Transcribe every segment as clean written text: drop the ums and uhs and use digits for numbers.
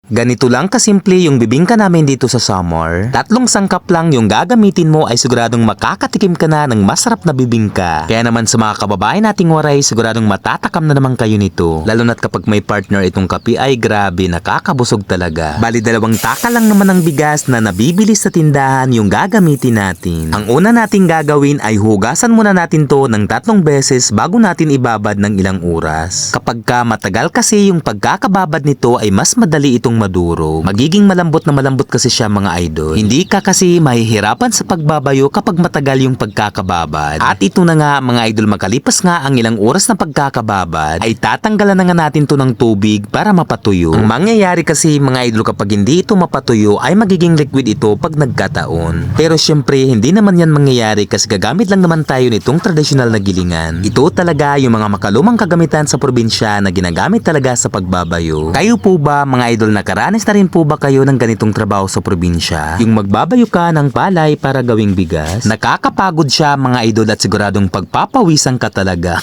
Ganito lang kasimple yung bibingka namin dito sa summer. 3 sangkap lang yung gagamitin mo ay siguradong makakatikim ka na ng masarap na bibingka. Kaya naman sa mga kababayan nating waray, siguradong matatakam na naman kayo nito. Lalo na't kapag may partner itong kape ay grabe, nakakabusog talaga. Bali 2 taka lang naman ng bigas na nabibili sa tindahan yung gagamitin natin. Ang una nating gagawin ay hugasan muna natin to ng 3 beses bago natin ibabad ng ilang oras. Kapag ka matagal kasi yung pagkakababad nito ay mas madali itong madurog. Magiging malambot na malambot kasi siya mga idol. Hindi ka kasi mahihirapan sa pagbabayo kapag matagal yung pagkakababad. At ito na nga mga idol, makalipas nga ang ilang oras na pagkakababad ay tatanggalan na nga natin to ng tubig para mapatuyo. Ang mangyayari kasi mga idol kapag hindi ito mapatuyo ay magiging liquid ito pag nagkataon. Pero syempre hindi naman yan mangyayari kasi gagamit lang naman tayo nitong tradisyonal na gilingan. Ito talaga yung mga makalumang kagamitan sa probinsya na ginagamit talaga sa pagbabayo. Kayo po ba mga idol, nakaranas na rin po ba kayo ng ganitong trabaho sa probinsya? Yung magbabayo ka ng palay para gawing bigas? Nakakapagod siya mga idol at siguradong pagpapawisan ka talaga.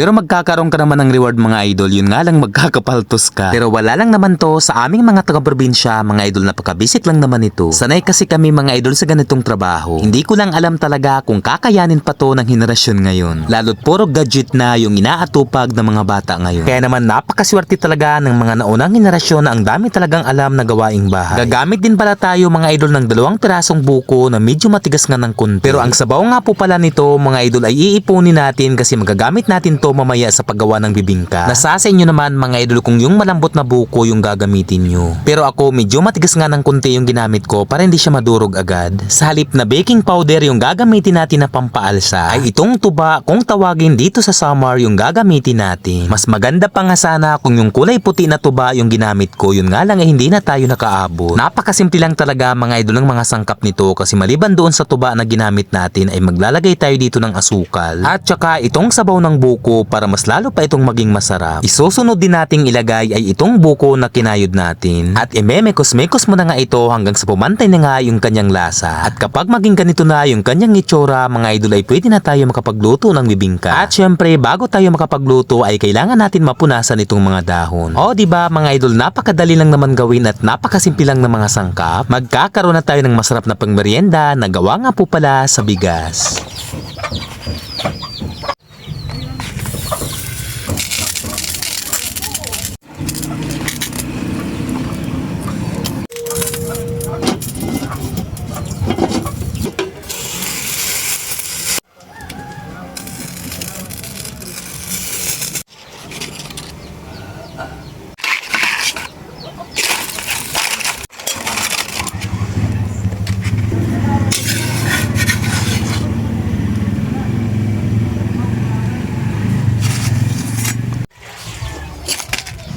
Pero magkakaroon ka naman ng reward mga idol, yun nga lang magkakapaltos ka. Pero wala lang naman to sa aming mga taga-probinsya mga idol, napakabisit lang naman ito. Sanay kasi kami mga idol sa ganitong trabaho. Hindi ko lang alam talaga kung kakayanin pa to ng henerasyon ngayon. Lalo't puro gadget na yung inaatupag ng mga bata ngayon. Kaya naman napakaswerte talaga ng mga naunang henerasyon na ang dami talagang alam na gawaing bahay. Gagamit din pala tayo mga idol ng 2 pirasong buko na medyo matigas nga ng konti. Pero ang sabaw nga po pala nito mga idol ay iipunin natin kasi magagamit natin to mamaya sa paggawa ng bibingka. Nasa sa inyo naman mga idol kung yung malambot na buko yung gagamitin nyo. Pero ako medyo matigas nga ng konti yung ginamit ko para hindi siya madurog agad. Sa halip na baking powder yung gagamitin natin na pampaalsa ay itong tuba kung tawagin dito sa summer yung gagamitin natin. Mas maganda pa nga sana kung yung kulay puti na tuba yung ginamit ko, yun nga lang ay hindi na tayo nakaabot. Napakasimple lang talaga mga idol ng mga sangkap nito kasi maliban doon sa tuba na ginamit natin ay maglalagay tayo dito ng asukal at saka itong sabaw ng buko para mas lalo pa itong maging masarap. Isusunod din nating ilagay ay itong buko na kinayod natin. At imemekos-mekos mo na nga ito hanggang sa pumantay na nga yung kanyang lasa. At kapag maging ganito na yung kanyang itsura, mga idol ay pwede na tayo makapagluto ng bibingka. At syempre, bago tayo makapagluto ay kailangan natin mapunasan itong mga dahon. O diba mga idol, napakadali lang naman gawin at napakasimple lang ng mga sangkap. Magkakaroon na tayo ng masarap na pangmerienda na gawa nga po pala sa bigas.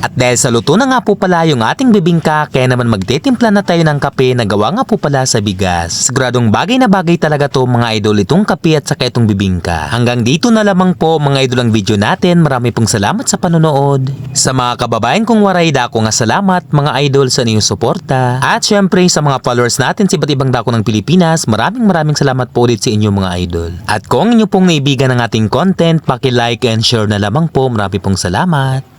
At dahil sa luto na nga po pala yung ating bibingka, kaya naman magtitimpla na tayo ng kape na gawa nga po pala sa bigas. Siguradong bagay na bagay talaga to mga idol, itong kape at saka itong bibingka. Hanggang dito na lamang po mga idol ang video natin. Marami pong salamat sa panonood. Sa mga kababayan kong waray, dako nga salamat mga idol sa inyong suporta. At syempre sa mga followers natin sa iba't ibang dako ng Pilipinas, maraming salamat po ulit sa inyo mga idol. At kung inyo pong naibigan ng ating content, paki-like and share na lamang po. Marami pong salamat.